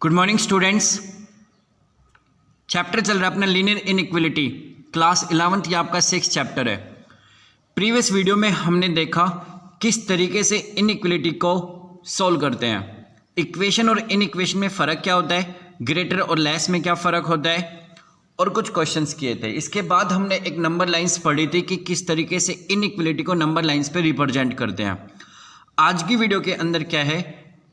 Good morning students. Chapter चल रहा है अपना लीनियर इनइक्वलिटी, क्लास 11th, ये आपका 6th चैप्टर है। प्रीवियस वीडियो में हमने देखा किस तरीके से इनइक्वलिटी को सॉल्व करते हैं, इक्वेशन और इनइक्वेशन में फ़र्क क्या होता है, ग्रेटर और लेस में क्या फ़र्क होता है, और कुछ क्वेश्चंस किए थे। इसके बाद हमने एक नंबर लाइंस पढ़ी थी कि किस तरीके से इनइक्वलिटी को नंबर लाइंस पे रिप्रेजेंट करते हैं। आज की वीडियो के अंदर क्या है,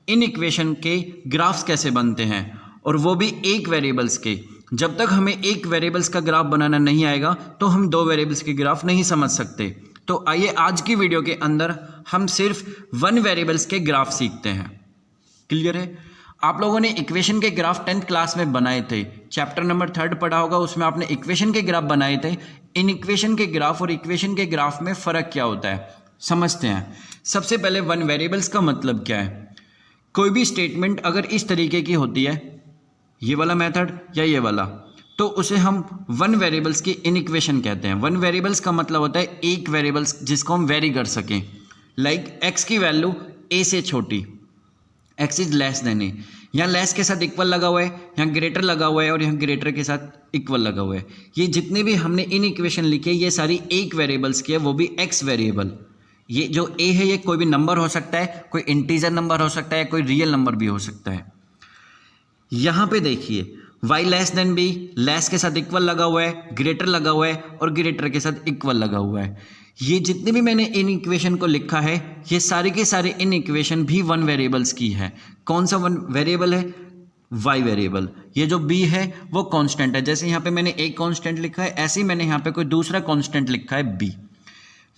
इन इक्वेशन के ग्राफ्स कैसे बनते हैं, और वो भी एक वेरिएबल्स के। जब तक हमें एक वेरिएबल्स का ग्राफ बनाना नहीं आएगा तो हम दो वेरिएबल्स के ग्राफ नहीं समझ सकते। तो आइए आज की वीडियो के अंदर हम सिर्फ वन वेरिएबल्स के ग्राफ सीखते हैं। क्लियर है? आप लोगों ने इक्वेशन के ग्राफ 10th क्लास में बनाए थे, चैप्टर नंबर 3 पढ़ा होगा, उसमें आपने इक्वेशन के ग्राफ बनाए थे। इन इक्वेशन के ग्राफ और इक्वेशन के ग्राफ में फ़र्क क्या होता है समझते हैं। सबसे पहले वन वेरिएबल्स का मतलब क्या है। कोई भी स्टेटमेंट अगर इस तरीके की होती है, ये वाला मेथड या ये वाला, तो उसे हम वन वेरिएबल्स की इनइक्वेशन कहते हैं। वन वेरिएबल्स का मतलब होता है एक वेरिएबल्स जिसको हम वेरी कर सकें। लाइक एक्स की वैल्यू ए से छोटी, एक्स इज लेस देन ए, यहाँ लेस के साथ इक्वल लगा हुआ है, यहाँ ग्रेटर लगा हुआ है, और यहाँ ग्रेटर के साथ इक्वल लगा हुआ है। ये जितने भी हमने इनइक्वेशन लिखे ये सारी एक वेरिएबल्स की है, वो भी एक्स वेरिएबल। ये जो ए है ये कोई भी नंबर हो सकता है, कोई इंटीजर नंबर हो सकता है, कोई रियल नंबर भी हो सकता है। यहाँ पे देखिए y less than B, less के साथ इक्वल लगा हुआ है, ग्रेटर लगा हुआ है, और ग्रेटर के साथ इक्वल लगा हुआ है। ये जितने भी मैंने इन इक्वेशन को लिखा है ये सारे के सारे इन इक्वेशन भी वन वेरिएबल्स की है। कौन सा वन वेरिएबल है? y variable. ये जो b है वो कांस्टेंट है। जैसे यहाँ पे मैंने एक कांस्टेंट लिखा है, ऐसे ही मैंने यहाँ पे कोई दूसरा कांस्टेंट लिखा है b,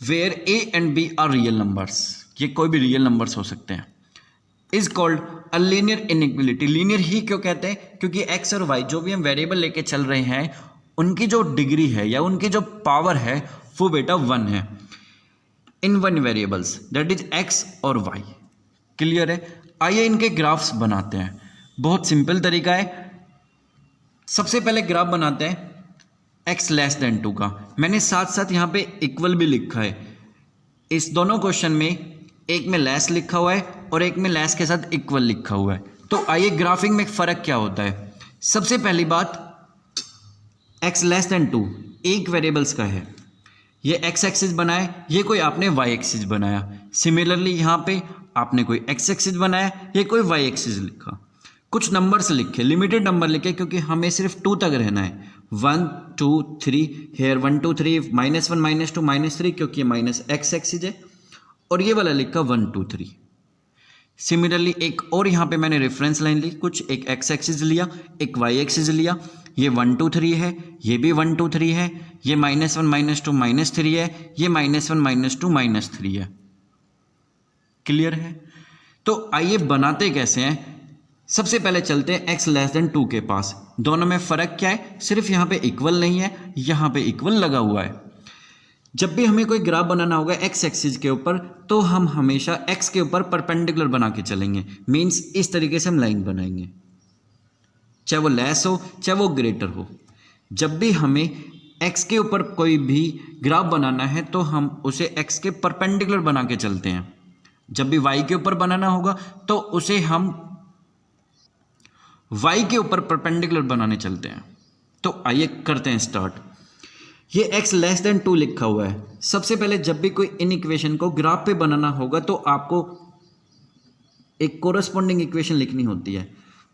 where a and b are real numbers. ये कोई भी रियल नंबर्स हो सकते हैं। Is called a linear inequality. Linear ही क्यों कहते हैं? क्योंकि x और y जो भी हम वेरिएबल लेके चल रहे हैं उनकी जो डिग्री है या उनकी जो पावर है वो बेटा 1 है in one variables, that is x और y। क्लियर है? आइए इनके ग्राफ्स बनाते हैं। बहुत सिंपल तरीका है। सबसे पहले ग्राफ बनाते हैं x लेस देन 2 का। मैंने साथ साथ यहाँ पे इक्वल भी लिखा है। इस दोनों क्वेश्चन में एक में लेस लिखा हुआ है और एक में लेस के साथ इक्वल लिखा हुआ है। तो आइए ग्राफिंग में फ़र्क क्या होता है। सबसे पहली बात, x लेस देन 2 एक वेरिएबल्स का है, ये x एक्सिस बनाया, ये कोई आपने y एक्सिस बनाया। सिमिलरली यहाँ पे आपने कोई x एक्सिस बनाया, ये कोई y एक्सिस लिखा। कुछ नंबर्स लिखे, लिमिटेड नंबर लिखे, क्योंकि हमें सिर्फ 2 तक रहना है। 1 2 3 हेयर 1 2 3 -1 -2 -3, क्योंकि ये माइनस x एक्सिस है, और ये वाला लिखा 1 2 3। सिमिलरली एक और यहाँ पे मैंने रेफरेंस लाइन ली, कुछ एक x एक्सिस लिया, एक y एक्सिस लिया। ये 1 2 3 है, ये भी 1 2 3 है, ये -1 -2 -3 है, ये -1 -2 -3 है। क्लियर है? तो आइए बनाते कैसे हैं। सबसे पहले चलते हैं x लेस देन 2 के पास। दोनों में फ़र्क क्या है? सिर्फ यहाँ पे इक्वल नहीं है, यहाँ पे इक्वल लगा हुआ है। जब भी हमें कोई ग्राफ बनाना होगा x एक्सिस के ऊपर, तो हम हमेशा x के ऊपर परपेंडिकुलर बना के चलेंगे। मींस इस तरीके से हम लाइन बनाएंगे, चाहे वो लेस हो चाहे वो ग्रेटर हो। जब भी हमें x के ऊपर कोई भी ग्राफ बनाना है तो हम उसे x के परपेंडिकुलर बना के चलते हैं। जब भी y के ऊपर बनाना होगा तो उसे हम y के ऊपर परपेंडिकुलर बनाने चलते हैं। तो आइए करते हैं स्टार्ट। ये x लेस देन 2 लिखा हुआ है। सबसे पहले जब भी कोई इन इक्वेशन को ग्राफ पे बनाना होगा तो आपको एक कोरस्पॉन्डिंग इक्वेशन लिखनी होती है।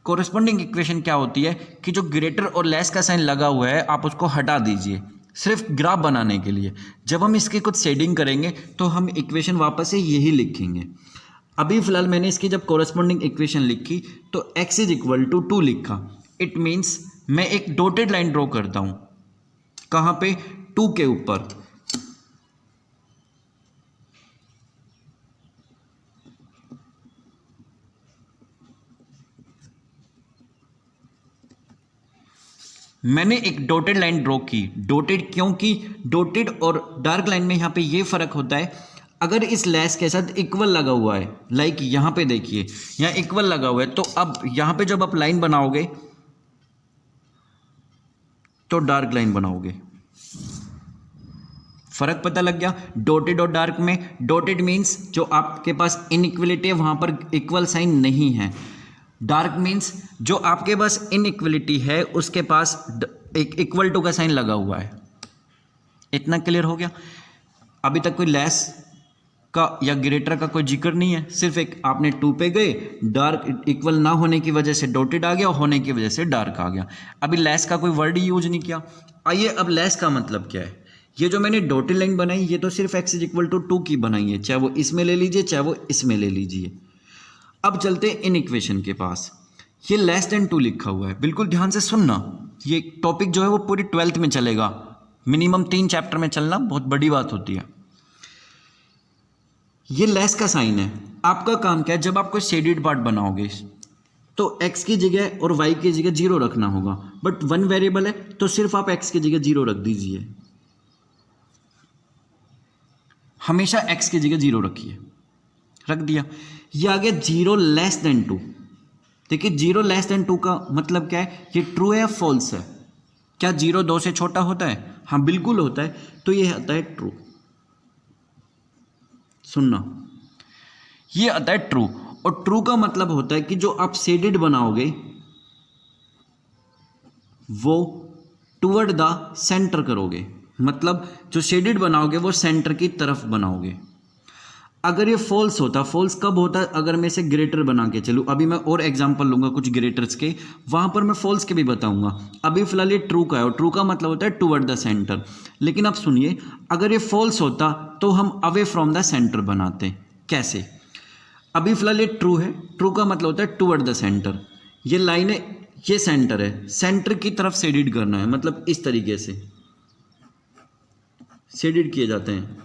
कोरस्पॉन्डिंग इक्वेशन क्या होती है कि जो ग्रेटर और लेस का साइन लगा हुआ है आप उसको हटा दीजिए, सिर्फ ग्राफ बनाने के लिए। जब हम इसकी कुछ शेडिंग करेंगे तो हम इक्वेशन वापस से यही लिखेंगे। अभी फिलहाल मैंने इसकी जब कोरस्पॉन्डिंग इक्वेशन लिखी तो x इज इक्वल टू 2 लिखा। इट मीन्स मैं एक डॉटेड लाइन ड्रॉ करता हूँ। कहाँ पे? 2 के ऊपर। मैंने एक डॉटेड लाइन ड्रॉ की। डॉटेड क्यों की? डॉटेड और डार्क लाइन में यहाँ पे ये फ़र्क होता है, अगर इस लेस के साथ इक्वल लगा हुआ है, लाइक यहाँ पे देखिए यहाँ इक्वल लगा हुआ है, तो अब यहाँ पे जब आप लाइन बनाओगे तो डार्क लाइन बनाओगे। फ़र्क पता लग गया? डॉटेड और डार्क में। डॉटेड मीन्स जो आपके पास इनइक्वलिटी है वहाँ पर इक्वल साइन नहीं है। डार्क मीन्स जो आपके पास इनइक्वलिटी है उसके पास एक इक्वल टू का साइन लगा हुआ है। इतना क्लियर हो गया? अभी तक कोई लेस का या ग्रेटर का कोई जिक्र नहीं है, सिर्फ एक आपने 2 पे गए, डार्क इक्वल ना होने की वजह से डॉटेड आ गया, होने की वजह से डार्क आ गया। अभी लेस का कोई वर्ड ही यूज नहीं किया। आइए अब लेस का मतलब क्या है। ये जो मैंने डॉटेड लाइन बनाई ये तो सिर्फ x इज इक्वल टू 2 की बनाई है, चाहे वो इसमें ले लीजिए चाहे वो इसमें ले लीजिए। अब चलते हैं इन इक्वेशन के पास। ये लेस देन 2 लिखा हुआ है, बिल्कुल ध्यान से सुनना। ये टॉपिक जो है वो पूरी 12th में चलेगा, मिनिमम 3 चैप्टर में चलना बहुत बड़ी बात होती है। ये लेस का साइन है। आपका काम क्या है, जब आप कोई शेडेड पार्ट बनाओगे तो x की जगह और y की जगह 0 रखना होगा, बट 1 वेरिएबल है तो सिर्फ आप x की जगह 0 रख दीजिए। हमेशा x की जगह 0 रखिए, रख दिया। ये आ गया 0 लेस देन 2। देखिए 0 लेस देन 2 का मतलब क्या है, ये ट्रू है या फॉल्स है? क्या 0 2 से छोटा होता है? हाँ बिल्कुल होता है, तो ये आता है ट्रू। सुनना, ये आता है ट्रू। और ट्रू का मतलब होता है कि जो आप शेडेड बनाओगे वो टुवर्ड द सेंटर करोगे, मतलब जो शेडेड बनाओगे वो सेंटर की तरफ बनाओगे। अगर ये फॉल्स होता, फॉल्स कब होता है? अगर मैं इसे ग्रेटर बना के चलूँ, अभी मैं और एग्जांपल लूंगा कुछ ग्रेटर्स के, वहां पर मैं फॉल्स के भी बताऊंगा। अभी फिलहाल ये ट्रू का है, और ट्रू का मतलब होता है टुवर्ड द सेंटर। लेकिन आप सुनिए, अगर ये फॉल्स होता तो हम अवे फ्रॉम द सेंटर बनाते। कैसे? अभी फिलहाल ये ट्रू है, ट्रू का मतलब होता है टुवर्ड द सेंटर। ये लाइन है, ये सेंटर है, सेंटर की तरफ शेडेड करना है, मतलब इस तरीके से शेडेड किए जाते हैं।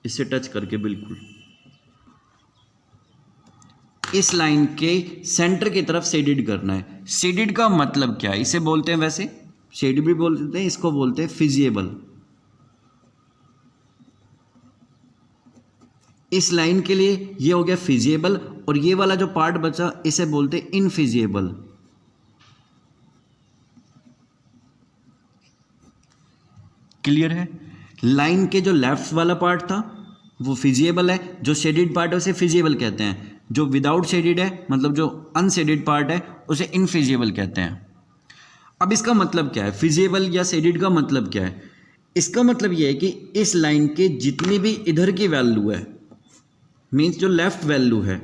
इसे टच करके बिल्कुल इस लाइन के सेंटर की तरफ शेडेड करना है। शेडेड का मतलब क्या है? इसे बोलते हैं, वैसे शेड भी बोलते हैं, इसको बोलते हैं फिजिएबल। इस लाइन के लिए ये हो गया फिजिएबल, और ये वाला जो पार्ट बचा इसे बोलते हैं इनफिजिएबल। क्लियर है? लाइन के जो लेफ्ट वाला पार्ट था वो फिजिएबल है, जो शेडेड पार्ट है उसे फिजिएबल कहते हैं, जो विदाउट शेडेड है मतलब जो अनशेडेड पार्ट है उसे इनफिजिएबल कहते हैं। अब इसका मतलब क्या है, फिजिएबल या शेडेड का मतलब क्या है? इसका मतलब यह है कि इस लाइन के जितनी भी इधर की वैल्यू है, मीन्स जो लेफ्ट वैल्यू है,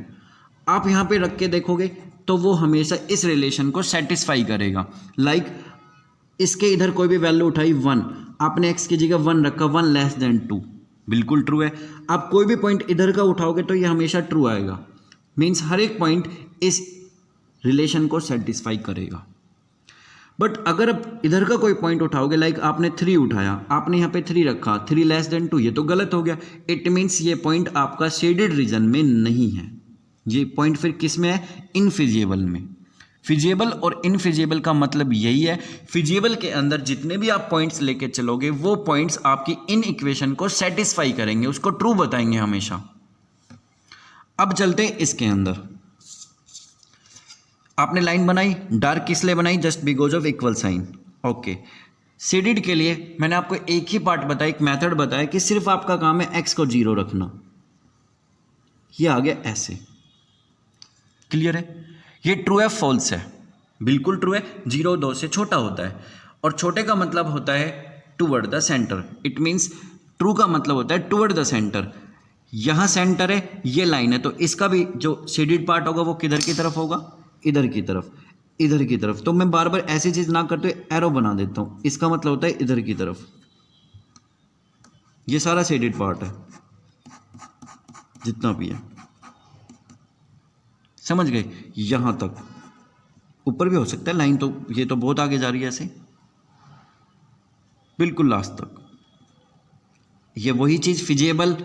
आप यहाँ पे रख के देखोगे तो वो हमेशा इस रिलेशन को सेटिस्फाई करेगा। लाइक इसके इधर कोई भी वैल्यू उठाई 1, आपने x की जगह 1 रखा, 1 लेस देन 2, बिल्कुल ट्रू है। आप कोई भी पॉइंट इधर का उठाओगे तो ये हमेशा ट्रू आएगा, मीन्स हर एक पॉइंट इस रिलेशन को सेटिस्फाई करेगा। बट अगर आप इधर का कोई पॉइंट उठाओगे, लाइक आपने 3 उठाया, आपने यहाँ पे 3 रखा, 3 लेस देन 2, ये तो गलत हो गया। इट मीन्स ये पॉइंट आपका शेडेड रीजन में नहीं है, ये पॉइंट फिर किस में है? इनफिजिएबल में। फिजिएबल और इनफिजिएबल का मतलब यही है, फिजिएबल के अंदर जितने भी आप पॉइंट्स लेके चलोगे वो पॉइंट्स आपकी इन इक्वेशन को सेटिस्फाई करेंगे, उसको ट्रू बताएंगे हमेशा। अब चलते हैं इसके अंदर। आपने लाइन बनाई, डार्क किस लिए बनाई? Just because of equal sign. Okay, shaded के लिए मैंने आपको एक ही पार्ट बताया, एक मेथड बताया कि सिर्फ आपका काम है एक्स को 0 रखना। ये आ गया ऐसे। क्लियर है? ये ट्रू है फॉल्स है? बिल्कुल ट्रू है, 0 2 से छोटा होता है, और छोटे का मतलब होता है toward the centre. It means true का मतलब होता है टुवर्ड द सेंटर। यहाँ सेंटर है, ये लाइन है, तो इसका भी जो शेडेड पार्ट होगा वो किधर की तरफ होगा? इधर की तरफ, इधर की तरफ। तो मैं बार बार ऐसी चीज ना करते हुए एरो बना देता हूँ, इसका मतलब होता है इधर की तरफ। ये सारा शेडेड पार्ट है जितना भी है, समझ गए? यहां तक, ऊपर भी हो सकता है लाइन, तो ये तो बहुत आगे जा रही है ऐसे, बिल्कुल लास्ट तक। ये वही चीज फिजिएबल,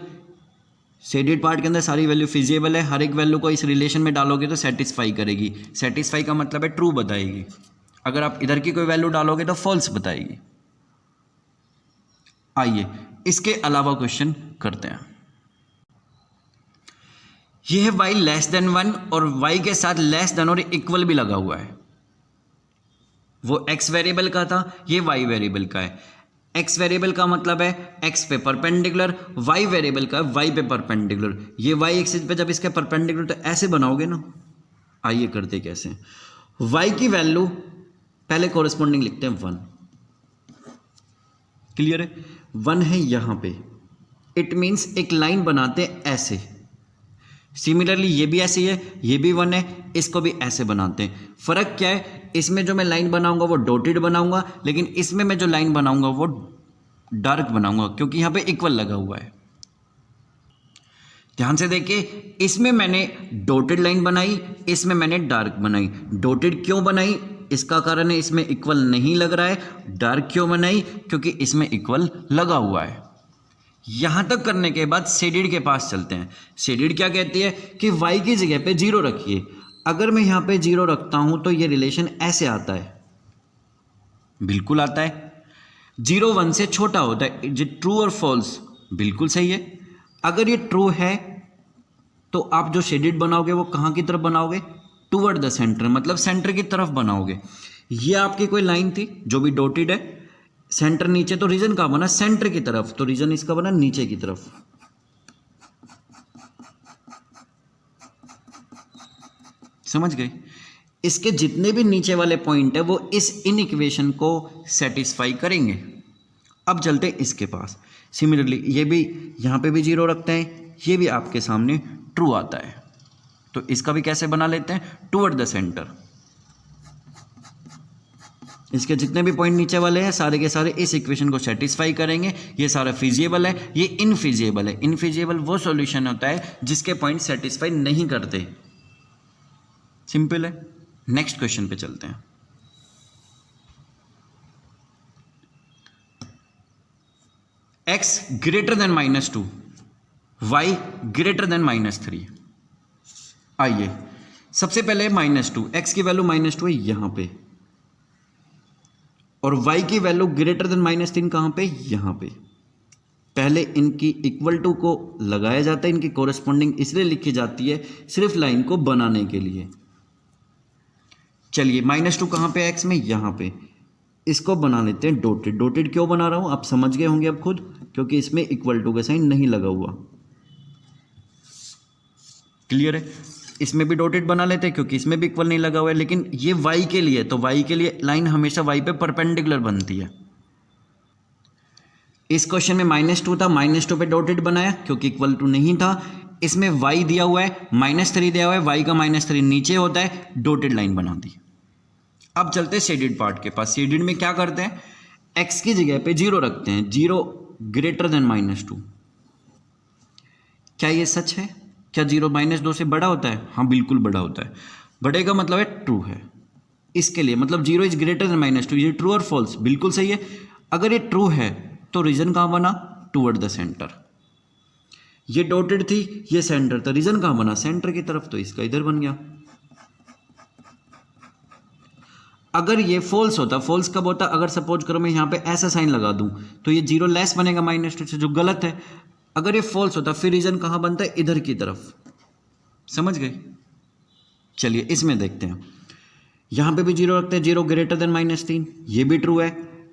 शेडेड पार्ट के अंदर सारी वैल्यू फिजिएबल है, हर एक वैल्यू को इस रिलेशन में डालोगे तो सेटिस्फाई करेगी। सेटिस्फाई का मतलब है ट्रू बताएगी, अगर आप इधर की कोई वैल्यू डालोगे तो फॉल्स बताएगी। आइए इसके अलावा क्वेश्चन करते हैं। यह है y लेस देन 1 और y के साथ लेस देन और इक्वल भी लगा हुआ है। वो x वेरिएबल का था, ये y वेरिएबल का है। एक्स वेरिएबल का मतलब है एक्स पे परपेंडिकुलर, वाई वेरिएबल का वाई पे परपेंडिकुलर। ये वाई एक्सिस पे जब इसके परपेंडिकुलर तो ऐसे बनाओगे ना। आइए करते कैसे। वाई की वैल्यू पहले कोरिस्पोंडिंग लिखते हैं 1। क्लियर है? 1 है यहां पे, इट मीन्स एक लाइन बनाते हैं ऐसे। सिमिलरली ये भी ऐसी है, ये भी 1 है, इसको भी ऐसे बनाते हैं। फर्क क्या है, इसमें जो मैं लाइन बनाऊंगा वो डॉटेड बनाऊंगा, लेकिन इसमें मैं जो लाइन बनाऊंगा वो डार्क बनाऊंगा, क्योंकि यहां पे इक्वल लगा हुआ है। ध्यान से देखिए, इसमें मैंने डॉटेड लाइन बनाई, इसमें मैंने डार्क बनाई। डॉटेड क्यों बनाई? इसका कारण है इसमें इक्वल नहीं लग रहा है। डार्क क्यों बनाई? क्योंकि इसमें इक्वल लगा हुआ है। यहां तक करने के बाद शेडेड के पास चलते हैं। शेडेड क्या कहती है कि y की जगह पे 0 रखिए। अगर मैं यहां पे 0 रखता हूं तो ये रिलेशन ऐसे आता है, बिल्कुल आता है। 0 1 से छोटा होता है। जो ट्रू और फॉल्स, बिल्कुल सही है। अगर ये ट्रू है तो आप जो शेडेड बनाओगे वो कहां की तरफ बनाओगे? टूवर्ड द सेंटर, मतलब सेंटर की तरफ बनाओगे। ये आपकी कोई लाइन थी जो भी डॉटेड है, सेंटर नीचे, तो रीजन कहां बना? सेंटर की तरफ, तो रीजन इसका बना नीचे की तरफ। समझ गए? इसके जितने भी नीचे वाले पॉइंट है वो इस इन इक्वेशन को सेटिस्फाई करेंगे। अब चलते हैं इसके पास। सिमिलरली ये भी यहां पे भी 0 रखते हैं, ये भी आपके सामने ट्रू आता है, तो इसका भी कैसे बना लेते हैं? Toward the centre. इसके जितने भी पॉइंट नीचे वाले हैं सारे के सारे इस इक्वेशन को सेटिस्फाई करेंगे। ये सारा फिजिबल है, ये इनफिजिबल है। इनफिजिबल वो सॉल्यूशन होता है जिसके पॉइंट सेटिस्फाई नहीं करते। सिंपल है। नेक्स्ट क्वेश्चन पे चलते हैं। x greater then -2, y greater than -3। आइए सबसे पहले -2, x की वैल्यू -2 है यहां पे, और y की वैल्यू ग्रेटर देन -3 कहां पे? यहां पे। पहले इनकी इक्वल टू को लगाया जाता है, इनकी कोरेस्पोंडिंग इसलिए लिखी जाती है सिर्फ लाइन को बनाने के लिए। चलिए -2 कहां पे? x में, यहां पे। इसको बना लेते हैं डॉटेड। डॉटेड क्यों बना रहा हूं आप समझ गए होंगे अब खुद, क्योंकि इसमें इक्वल टू का साइन नहीं लगा हुआ। क्लियर है? इसमें भी डॉटेड बना लेते हैं क्योंकि इसमें भी इक्वल नहीं लगा हुआ है, लेकिन ये y के लिए, तो y के लिए लाइन हमेशा y पे परपेंडिकुलर बनती है। इस क्वेश्चन में -2 था, -2 पे डॉटेड बनाया क्योंकि इक्वल टू नहीं था। इसमें y दिया हुआ है, -3 दिया हुआ है, y का -3 नीचे होता है, डॉटेड लाइन बना दी। अब चलते हैं शेडेड पार्ट के पास। शेडेड में क्या करते हैं? x की जगह पे 0 रखते हैं, 0 ग्रेटर देन -2। क्या ये सच है? क्या 0 -2 से बड़ा होता है? हाँ बिल्कुल बड़ा होता है। बड़े का मतलब है ट्रू है। इसके लिए मतलब 0 इज ग्रेटर देन -2, ये ट्रू और फॉल्स, बिल्कुल सही है। अगर ये ट्रू है तो रीजन कहाँ बना? Toward the centre. ये डॉटेड थी, ये सेंटर था, रीजन कहाँ बना? सेंटर की तरफ, तो इसका इधर बन गया। अगर ये फॉल्स होता, फॉल्स कब होता? अगर सपोज करो मैं यहाँ पे ऐसा साइन लगा दूं तो ये 0 लेस बनेगा -2 से, जो गलत है। अगर ये फॉल्स होता फिर रीजन कहाँ बनता है? इधर की तरफ। समझ गए? चलिए इसमें देखते हैं। यहाँ पे भी 0 रखते हैं, 0 ग्रेटर देन -3, ये भी ट्रू है।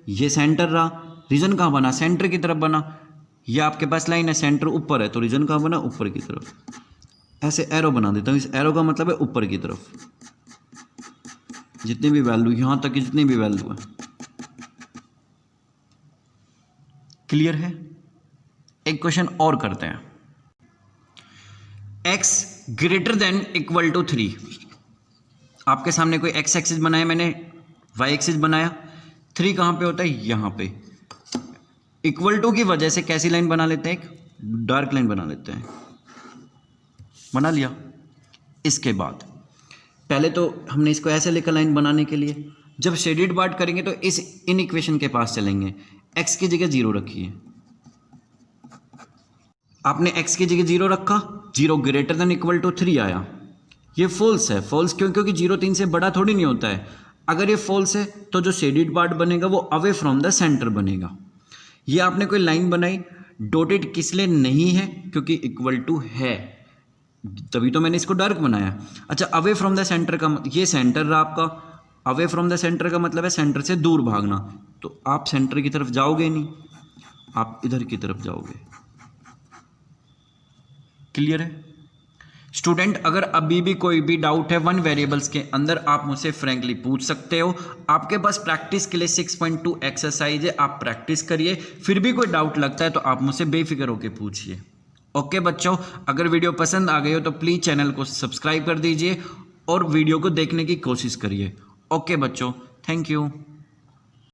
ये सेंटर रहा, रीजन कहाँ बना? सेंटर की तरफ बना। ये आपके पास लाइन है, सेंटर ऊपर है, तो रीजन कहाँ बना? ऊपर की तरफ। ऐसे एरो बना देता हूँ, इस एरो का मतलब है ऊपर की तरफ। जितनी भी वैल्यू, यहां तक की जितनी भी वैल्यू है। क्लियर है? एक क्वेश्चन और करते हैं। x greater than equal to 3। आपके सामने कोई x एक्सिस बनाया मैंने, y एक्सिस बनाया। 3 कहां पे होता है? यहां पे। इक्वल टू की वजह से कैसी लाइन बना लेते हैं? एक डार्क लाइन बना लेते हैं। बना लिया। इसके बाद पहले तो हमने इसको ऐसे लिखा लाइन बनाने के लिए। जब शेडेड पार्ट करेंगे तो इस इन इक्वेशन के पास चलेंगे। x की जगह 0 रखिए। आपने x की जगह 0 रखा, 0 ग्रेटर देन इक्वल टू 3 आया। ये फॉल्स है। फॉल्स क्यों? क्योंकि 0 3 से बड़ा थोड़ी नहीं होता है। अगर ये फॉल्स है तो जो शेडेड पार्ट बनेगा वो अवे फ्रॉम द सेंटर बनेगा। ये आपने कोई लाइन बनाई, डॉटेड किस लिए नहीं है? क्योंकि इक्वल टू है, तभी तो मैंने इसको डार्क बनाया। अच्छा, अवे फ्रॉम द सेंटर का, ये सेंटर रहा आपका। अवे फ्रॉम द सेंटर का मतलब है सेंटर से दूर भागना, तो आप सेंटर की तरफ जाओगे नहीं, आप इधर की तरफ जाओगे। क्लियर है स्टूडेंट? अगर अभी भी कोई भी डाउट है वन वेरिएबल्स के अंदर, आप मुझसे फ्रैंकली पूछ सकते हो। आपके पास प्रैक्टिस के लिए 6.2 एक्सरसाइज है, आप प्रैक्टिस करिए। फिर भी कोई डाउट लगता है तो आप मुझसे बेफिक्र होकर पूछिए। ओके बच्चों, अगर वीडियो पसंद आ गई हो तो प्लीज़ चैनल को सब्सक्राइब कर दीजिए और वीडियो को देखने की कोशिश करिए। ओके बच्चों, थैंक यू।